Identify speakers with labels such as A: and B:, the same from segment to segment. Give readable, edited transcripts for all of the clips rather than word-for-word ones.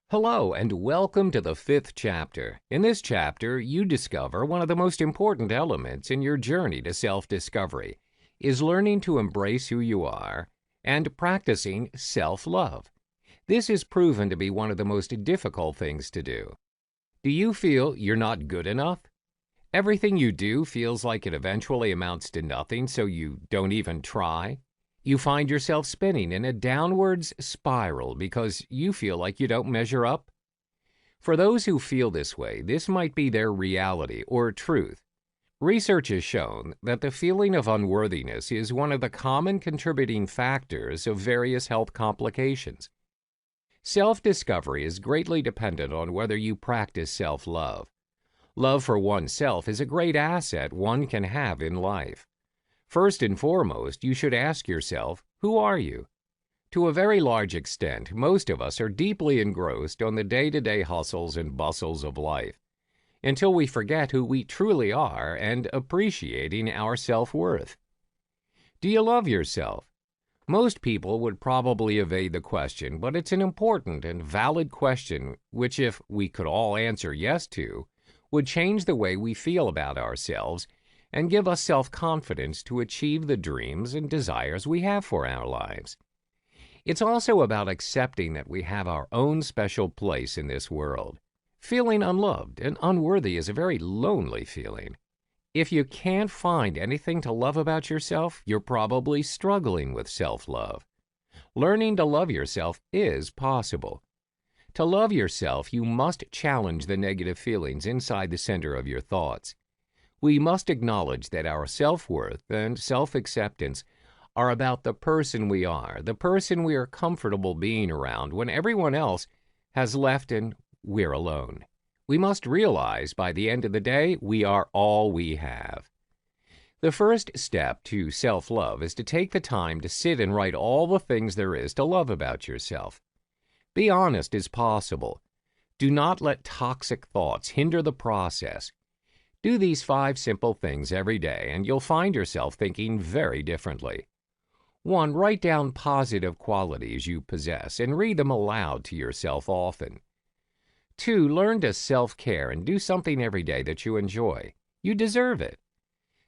A: Hello, and welcome to the fifth chapter. In this chapter, you discover one of the most important elements in your journey to self-discovery is learning to embrace who you are and practicing self-love. This is proven to be one of the most difficult things to do. Do you feel you're not good enough? Everything you do feels like it eventually amounts to nothing, so you don't even try? You find yourself spinning in a downwards spiral because you feel like you don't measure up? For those who feel this way, this might be their reality or truth. Research has shown that the feeling of unworthiness is one of the common contributing factors of various health complications. Self-discovery is greatly dependent on whether you practice self-love. Love for oneself is a great asset one can have in life. First and foremost, you should ask yourself, who are you? To a very large extent, most of us are deeply engrossed on the day-to-day hustles and bustles of life, until we forget who we truly are and appreciating our self-worth. Do you love yourself? Most people would probably evade the question, but it's an important and valid question which, if we could all answer yes to, would change the way we feel about ourselves and give us self-confidence to achieve the dreams and desires we have for our lives. It's also about accepting that we have our own special place in this world. Feeling unloved and unworthy is a very lonely feeling. If you can't find anything to love about yourself, you're probably struggling with self-love. Learning to love yourself is possible. To love yourself, you must challenge the negative feelings inside the center of your thoughts. We must acknowledge that our self-worth and self-acceptance are about the person we are, the person we are comfortable being around when everyone else has left and we're alone. We must realize by the end of the day, we are all we have. The first step to self-love is to take the time to sit and write all the things there is to love about yourself. Be honest as possible. Do not let toxic thoughts hinder the process. Do these 5 simple things every day, and you'll find yourself thinking very differently. 1. Write down positive qualities you possess and read them aloud to yourself often. 2. Learn to self-care and do something every day that you enjoy. You deserve it.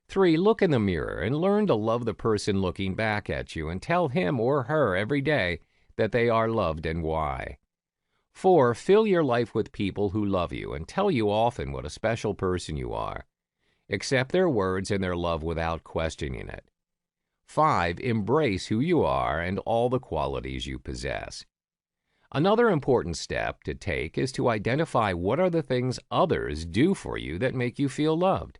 A: 3. Look in the mirror and learn to love the person looking back at you and tell him or her every day that they are loved and why. 4. Fill your life with people who love you and tell you often what a special person you are. Accept their words and their love without questioning it. 5. Embrace who you are and all the qualities you possess. Another important step to take is to identify what are the things others do for you that make you feel loved.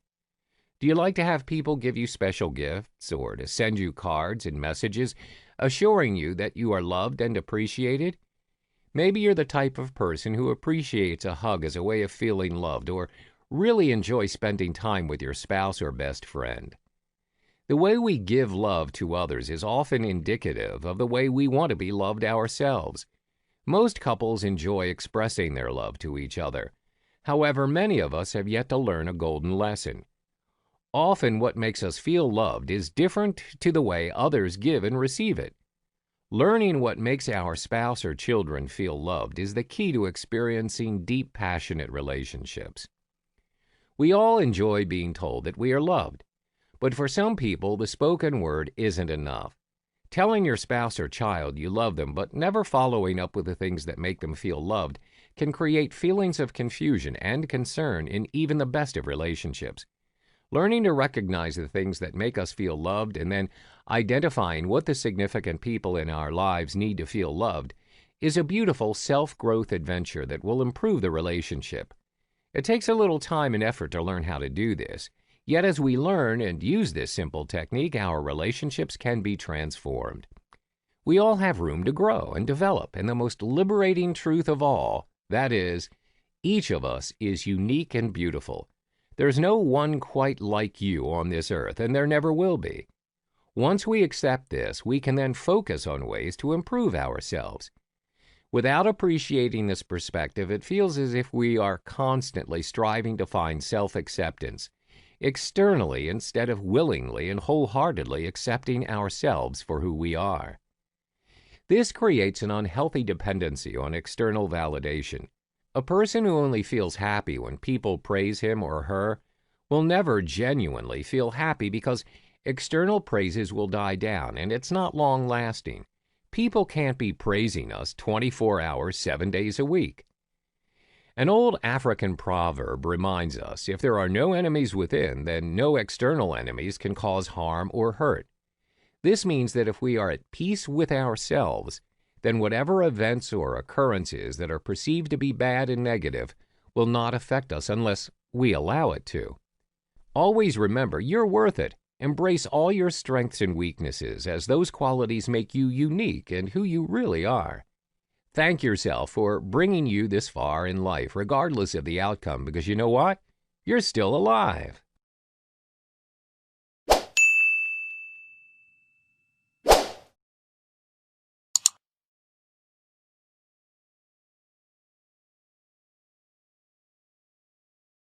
A: Do you like to have people give you special gifts or to send you cards and messages assuring you that you are loved and appreciated? Maybe you're the type of person who appreciates a hug as a way of feeling loved or really enjoys spending time with your spouse or best friend. The way we give love to others is often indicative of the way we want to be loved ourselves. Most couples enjoy expressing their love to each other. However, many of us have yet to learn a golden lesson. Often what makes us feel loved is different to the way others give and receive it. Learning what makes our spouse or children feel loved is the key to experiencing deep, passionate relationships. We all enjoy being told that we are loved, but for some people, the spoken word isn't enough. Telling your spouse or child you love them but never following up with the things that make them feel loved can create feelings of confusion and concern in even the best of relationships. Learning to recognize the things that make us feel loved and then identifying what the significant people in our lives need to feel loved is a beautiful self-growth adventure that will improve the relationship. It takes a little time and effort to learn how to do this, yet as we learn and use this simple technique, our relationships can be transformed. We all have room to grow and develop, and the most liberating truth of all, that is, each of us is unique and beautiful. There's no one quite like you on this earth, and there never will be. Once we accept this, we can then focus on ways to improve ourselves. Without appreciating this perspective, it feels as if we are constantly striving to find self-acceptance externally instead of willingly and wholeheartedly accepting ourselves for who we are. This creates an unhealthy dependency on external validation. A person who only feels happy when people praise him or her will never genuinely feel happy because external praises will die down and it's not long lasting. People can't be praising us 24 hours, 7 days a week. An old African proverb reminds us if there are no enemies within, then no external enemies can cause harm or hurt. This means that if we are at peace with ourselves, then whatever events or occurrences that are perceived to be bad and negative will not affect us unless we allow it to. Always remember, you're worth it. Embrace all your strengths and weaknesses, as those qualities make you unique and who you really are. Thank yourself for bringing you this far in life, regardless of the outcome, because you know what? You're still alive.